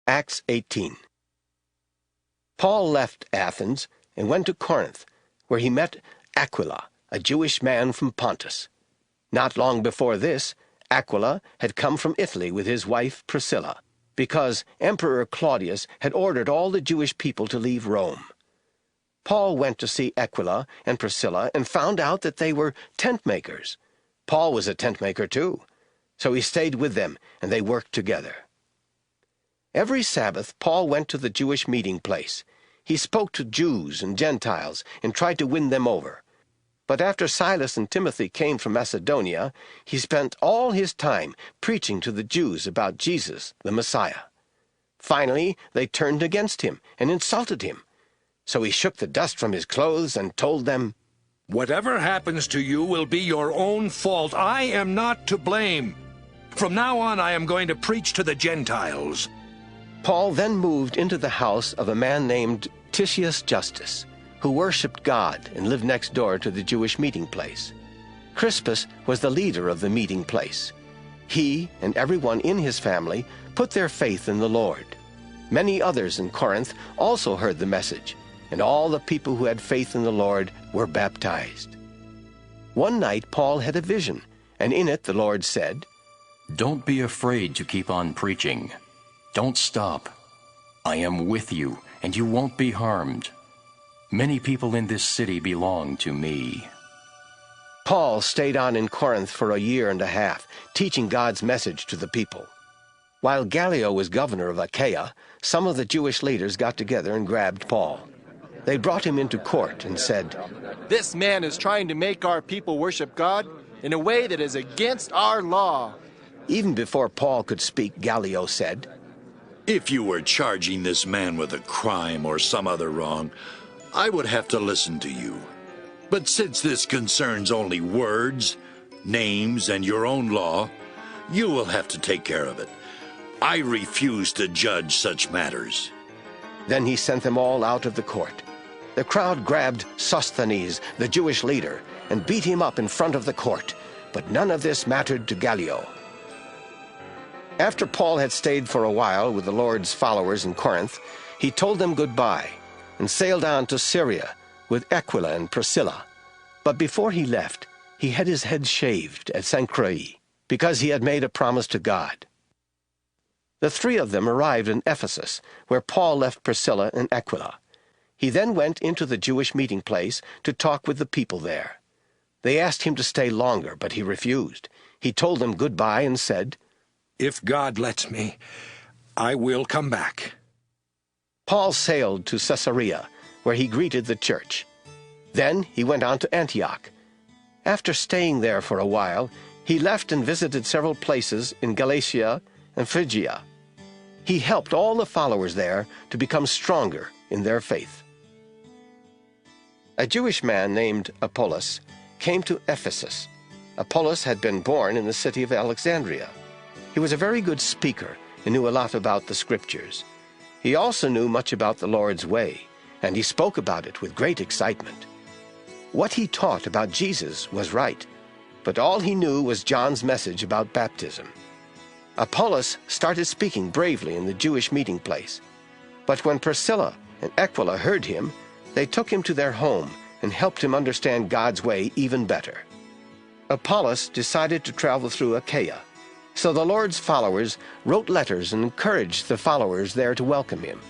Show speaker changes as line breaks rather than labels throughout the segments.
Acts 18. Paul left Athens and went to Corinth, where he met Aquila, a Jewish man from Pontus. Not long before this, Aquila had come from Italy with his wife Priscilla, because Emperor Claudius had ordered all the Jewish people to leave Rome. Paul went to see Aquila and Priscilla and found out that they were tent makers. Paul was a tent maker too, so he stayed with them and they worked together. Every Sabbath, Paul went to the Jewish meeting place. He spoke to Jews and Gentiles and tried to win them over. But after Silas and Timothy came from Macedonia, he spent all his time preaching to the Jews about Jesus, the Messiah. Finally, they turned against him and insulted him. So he shook the dust from his clothes and told them,
"Whatever happens to you will be your own fault. I am not to blame. From now on I am going to preach to the Gentiles."
Paul then moved into the house of a man named Titius Justus, who worshipped God and lived next door to the Jewish meeting place. Crispus was the leader of the meeting place. He and everyone in his family put their faith in the Lord. Many others in Corinth also heard the message, and all the people who had faith in the Lord were baptized. One night Paul had a vision, and in it the Lord said,
"Don't be afraid to keep on preaching. Don't stop. I am with you, and you won't be harmed. Many people in this city belong to me."
Paul stayed on in Corinth for a year and a half, teaching God's message to the people. While Gallio was governor of Achaia, some of the Jewish leaders got together and grabbed Paul. They brought him into court and said,
"This man is trying to make our people worship God in a way that is against our law."
Even before Paul could speak, Gallio said,
"If you were charging this man with a crime or some other wrong, I would have to listen to you. But since this concerns only words, names, and your own law, you will have to take care of it. I refuse to judge such matters."
Then he sent them all out of the court. The crowd grabbed Sosthenes, the Jewish leader, and beat him up in front of the court, but none of this mattered to Gallio. After Paul had stayed for a while with the Lord's followers in Corinth, he told them goodbye and sailed on to Syria with Aquila and Priscilla. But before he left, he had his head shaved at Cenchreae, because he had made a promise to God. The three of them arrived in Ephesus, where Paul left Priscilla and Aquila. He then went into the Jewish meeting place to talk with the people there. They asked him to stay longer, but he refused. He told them goodbye and said,
"If God lets me, I will come back."
Paul sailed to Caesarea, where he greeted the church. Then he went on to Antioch. After staying there for a while, he left and visited several places in Galatia and Phrygia. He helped all the followers there to become stronger in their faith. A Jewish man named Apollos came to Ephesus. Apollos had been born in the city of Alexandria. He was a very good speaker and knew a lot about the Scriptures. He also knew much about the Lord's way, and he spoke about it with great excitement. What he taught about Jesus was right, but all he knew was John's message about baptism. Apollos started speaking bravely in the Jewish meeting place. But when Priscilla and Aquila heard him, they took him to their home and helped him understand God's way even better. Apollos decided to travel through Achaia, so the Lord's followers wrote letters and encouraged the followers there to welcome him.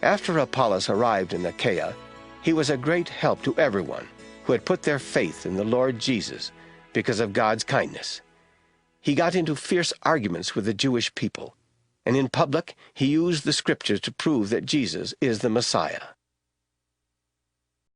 After Apollos arrived in Achaia, he was a great help to everyone who had put their faith in the Lord Jesus because of God's kindness. He got into fierce arguments with the Jewish people, and in public he used the Scriptures to prove that Jesus is the Messiah.